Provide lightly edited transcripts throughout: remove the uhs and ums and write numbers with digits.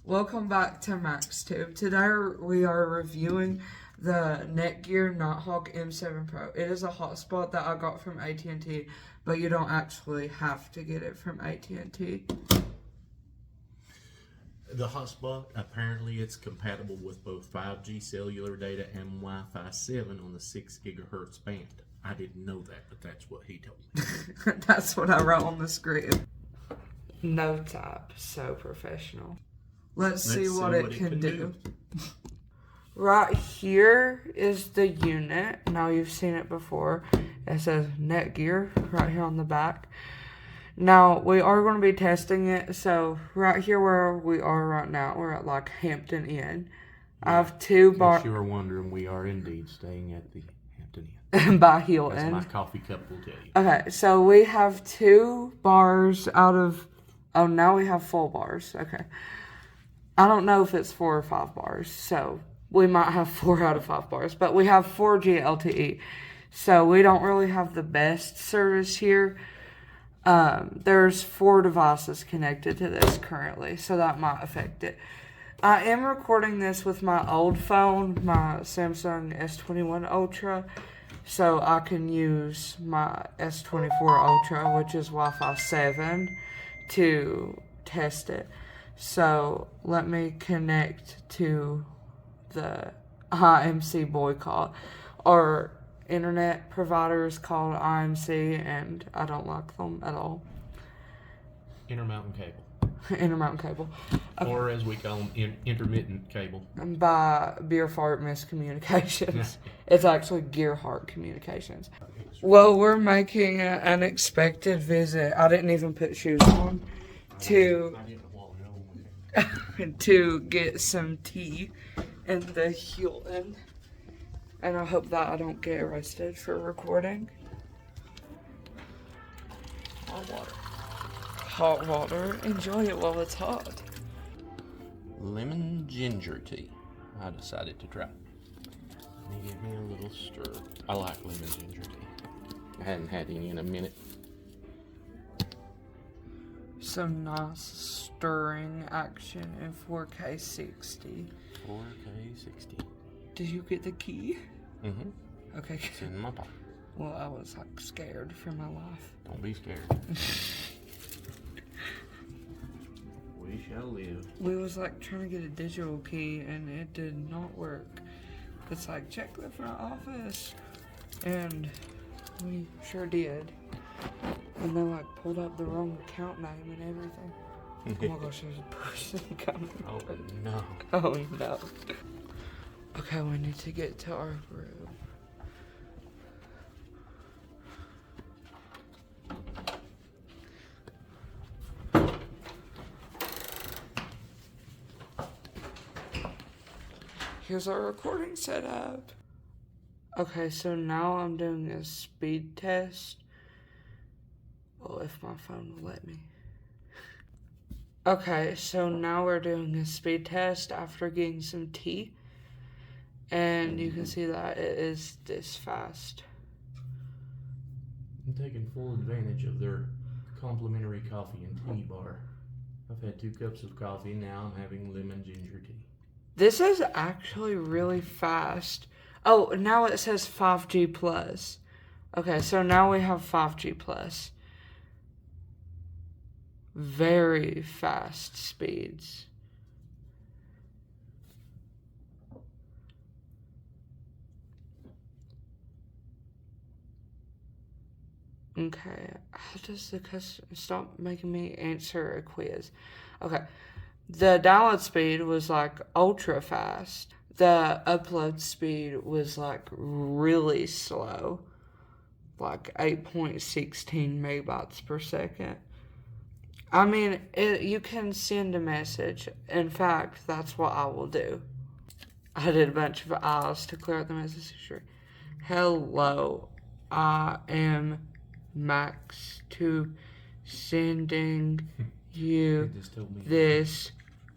Welcome back to MaxTube. Today we are reviewing the Netgear Nighthawk M7 Pro. It is a hotspot that I got from AT&T, but you don't actually have to get it from AT&T. The hotspot, apparently it's compatible with both 5G cellular data and Wi-Fi 7 on the 6 gigahertz band. I didn't know that, but that's what he told me. That's what I wrote on the screen. Notes app, so professional. Let's see what it can do. Right here is the unit. Now you've seen it before. It says Netgear right here on the back. Now we are going to be testing it. So right here where we are right now, we're at like Hampton Inn. Yeah, I have two bars. If you were wondering, we are indeed staying at the Hampton Inn. By Hilton. As my coffee cup will tell you. Okay, so we have 2 bars out of... Oh, now we have full bars. Okay. I don't know if it's 4 or 5 bars, so we might have 4 out of 5 bars, but we have 4G LTE, so we don't really have the best service here. There's 4 devices connected to this currently, so that might affect it. I am recording this with my old phone, my Samsung S21 Ultra, so I can use my S24 Ultra, which is Wi-Fi 7, to test it. So let me connect to the IMC boycott. Our internet provider is called IMC, and I don't like them at all. Intermountain cable. Intermountain cable. Okay. Or as we call them, intermittent cable. By Beer Fart Miscommunications. It's actually Gearhart Communications. Well, we're making an unexpected visit. I didn't even put shoes on to get some tea in the Hilton, and I hope that I don't get arrested for recording. Hot water. Hot water. Enjoy it while it's hot. Lemon ginger tea. I decided to try. Let me give me a little stir. I like lemon ginger tea. I hadn't had any in a minute. Some nice stirring action in 4K 60. 4K 60. Did you get the key? Mm-hmm. Okay. It's in my pocket. Well, I was like scared for my life. Don't be scared. We shall live. We was like trying to get a digital key and it did not work. It's like, check the front office. And we sure did. And they like pulled up the wrong account name and everything. Oh my gosh, there's a person coming. Oh no. Oh no. Okay, we need to get to our room. Here's our recording setup. Okay, so now I'm doing a speed test. Well, if my phone will let me. Okay, so now we're doing a speed test after getting some tea. And you can see that it is this fast. I'm taking full advantage of their complimentary coffee and tea bar. I've had 2 cups of coffee, now I'm having lemon ginger tea. This is actually really fast. Oh, now it says 5G plus. Okay, so now we have 5G plus. Very fast speeds. Okay, how does the customer stop making me answer a quiz? Okay, the download speed was like ultra fast. The upload speed was like really slow, like 8.16 megabytes per second. I mean, you can send a message. In fact, that's what I will do. I did a bunch of eyes to clear out the message history. Hello, I am MaxTube sending you this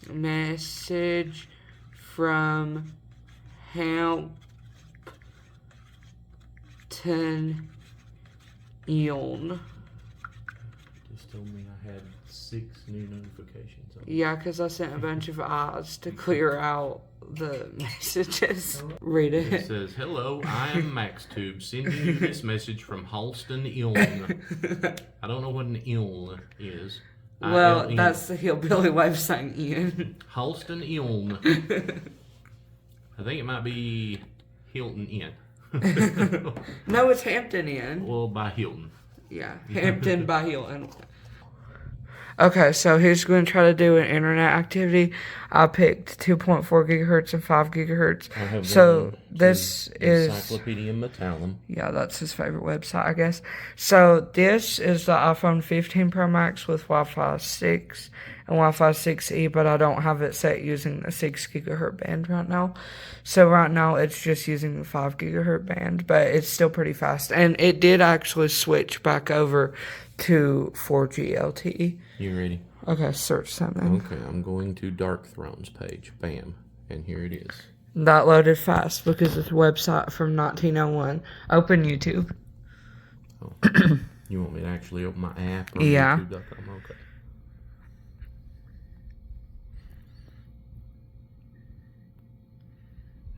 message from Hampton Inn. Just told me I had 6 new notifications. Yeah, because I sent a bunch of eyes to clear out the messages. Read It it. says, "Hello, I am MaxTube, sending you this message from Halston, Illinois." I don't know what an Illinois is. Well, ILN. that's the hillbilly way of saying Ian. Halston, Illinois. I think it might be Hilton Inn. No, it's Hampton Inn. Well, by Hilton. Yeah, Hampton by Hilton. Okay, so here's going to try to do an internet activity. I picked 2.4 gigahertz and 5 gigahertz. I have So this is Encyclopedia Metallum. Yeah, that's his favorite website, I guess. So this is the iPhone 15 Pro Max with Wi-Fi 6 and Wi-Fi 6E, but I don't have it set using the 6 gigahertz band right now. So right now it's just using the 5 gigahertz band, but it's still pretty fast. And it did actually switch back over to 4G LTE. You ready? Okay, search something. Okay, I'm going to Dark Thrones page. Bam. And here it is. That loaded fast because it's a website from 1901. Open YouTube. Oh. You want me to actually open my app? Or Yeah. YouTube.com? Okay.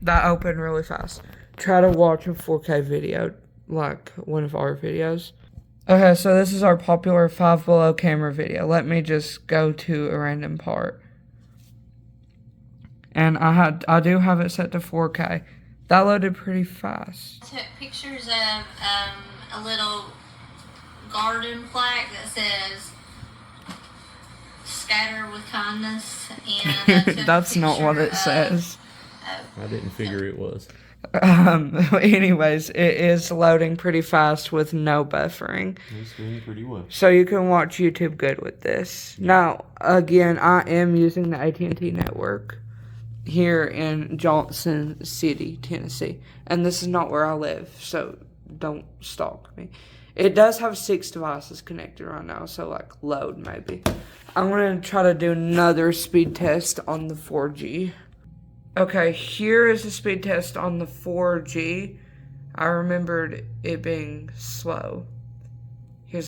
That opened really fast. Try to watch a 4K video, like one of our videos. Okay, so this is our popular 5 below camera video. Let me just go to a random part. And I do have it set to 4K. That loaded pretty fast. I took pictures of a little garden plaque that says "Scatter with kindness," and I took That's a not what picture it says. I didn't figure it was. Anyways, it is loading pretty fast with no buffering. It's doing pretty well. So you can watch YouTube good with this. Now, again, I am using the AT&T network here in Johnson City, Tennessee. And this is not where I live, so don't stalk me. It does have 6 devices connected right now, so like load maybe. I'm going to try to do another speed test on the 4G. Okay, here is the speed test on the 4G. I remembered it being slow. Here's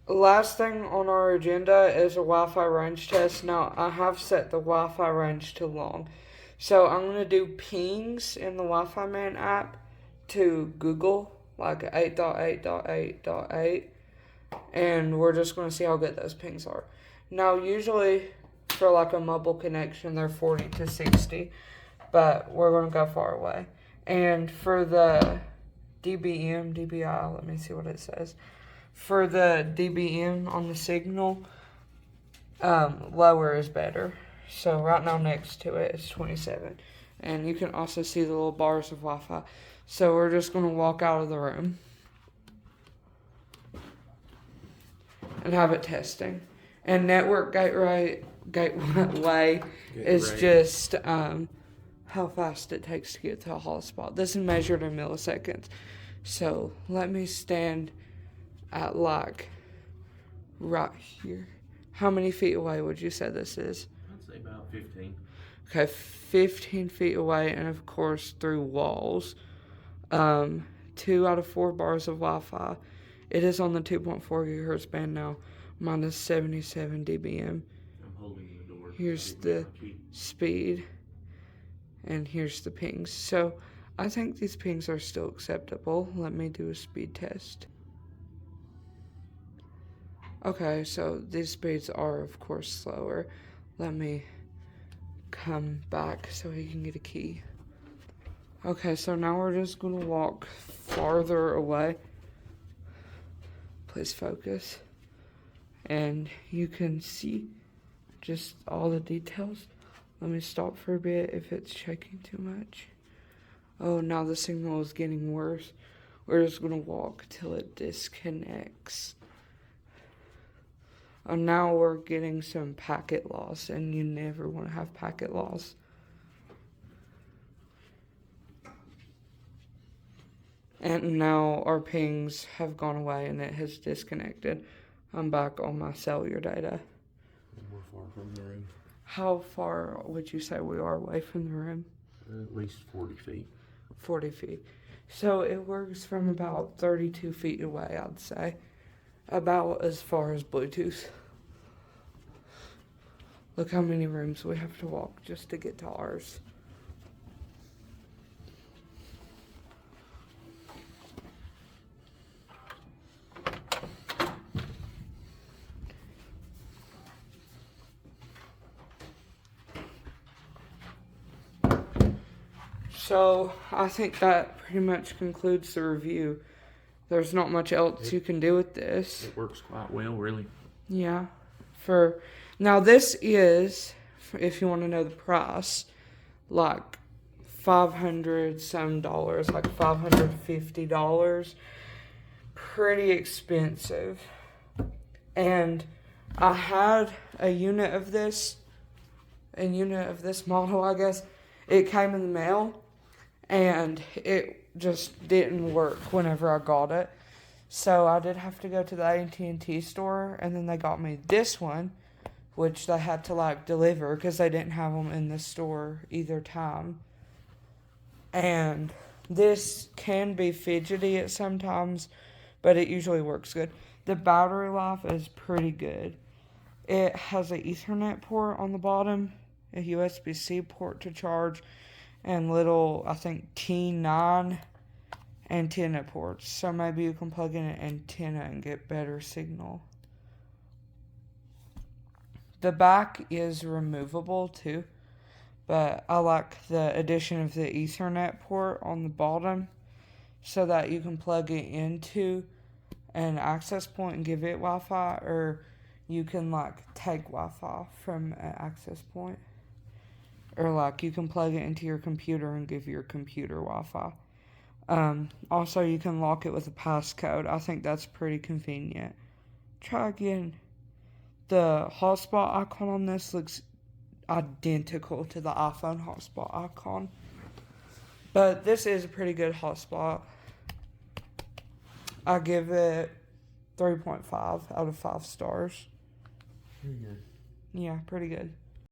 last thing on our agenda is a Wi-Fi range test. Now, I have set the Wi-Fi range to long. So, I'm going to do pings in the Wi-Fi Man app to Google, like 8.8.8.8. And we're just going to see how good those pings are. Now, usually for like a mobile connection, they're 40 to 60. But we're going to go far away. And for the DBI, let me see what it says. For the DBM on the signal, lower is better. So right now next to it is 27. And you can also see the little bars of Wi-Fi. So we're just going to walk out of the room and have it testing. And network gateway is just how fast it takes to get to a hotspot. This is measured in milliseconds. So let me stand at like right here. How many feet away would you say this is? I'd say about 15. Okay, 15 feet away, and of course through walls. 2 out of 4 bars of Wi-Fi. It is on the 2.4 gigahertz band now, minus 77 dBm. I'm holding the door. Here's the speed, and here's the pings. So I think these pings are still acceptable. Let me do a speed test. Okay, so these speeds are of course slower. Let me come back so he can get a key. Okay, so now we're just gonna walk farther away. Please focus. And you can see just all the details. Let me stop for a bit if it's shaking too much. Oh, now the signal is getting worse. We're just gonna walk till it disconnects. And now we're getting some packet loss, and you never want to have packet loss. And now our pings have gone away and it has disconnected. I'm back on my cellular data. We're far from the room. How far would you say we are away from the room? At least 40 feet. 40 feet. So it works from about 32 feet away, I'd say. About as far as Bluetooth. Look how many rooms we have to walk just to get to ours. So I think that pretty much concludes the review. There's not much else you can do with this. It works quite well, really. Yeah. Now this is, if you want to know the price, like $500 some, like $550. Pretty expensive. And I had a unit of this model, I guess. It came in the mail, and it just didn't work whenever I got it. So I did have to go to the AT&T store, and then they got me this one, which they had to like deliver because they didn't have them in the store either time. And this can be fidgety at sometimes, but it usually works good. The battery life is pretty good. It has an Ethernet port on the bottom, a USB-C port to charge, and little, I think, T9 antenna ports. So maybe you can plug in an antenna and get better signal. The back is removable too, but I like the addition of the Ethernet port on the bottom so that you can plug it into an access point and give it Wi-Fi, or you can like take Wi-Fi from an access point. Or like you can plug it into your computer and give your computer Wi-Fi. Also, you can lock it with a passcode. I think that's pretty convenient. Try again. The hotspot icon on this looks identical to the iPhone hotspot icon. But this is a pretty good hotspot. I give it 3.5 out of 5 stars. Pretty good. Yeah, pretty good.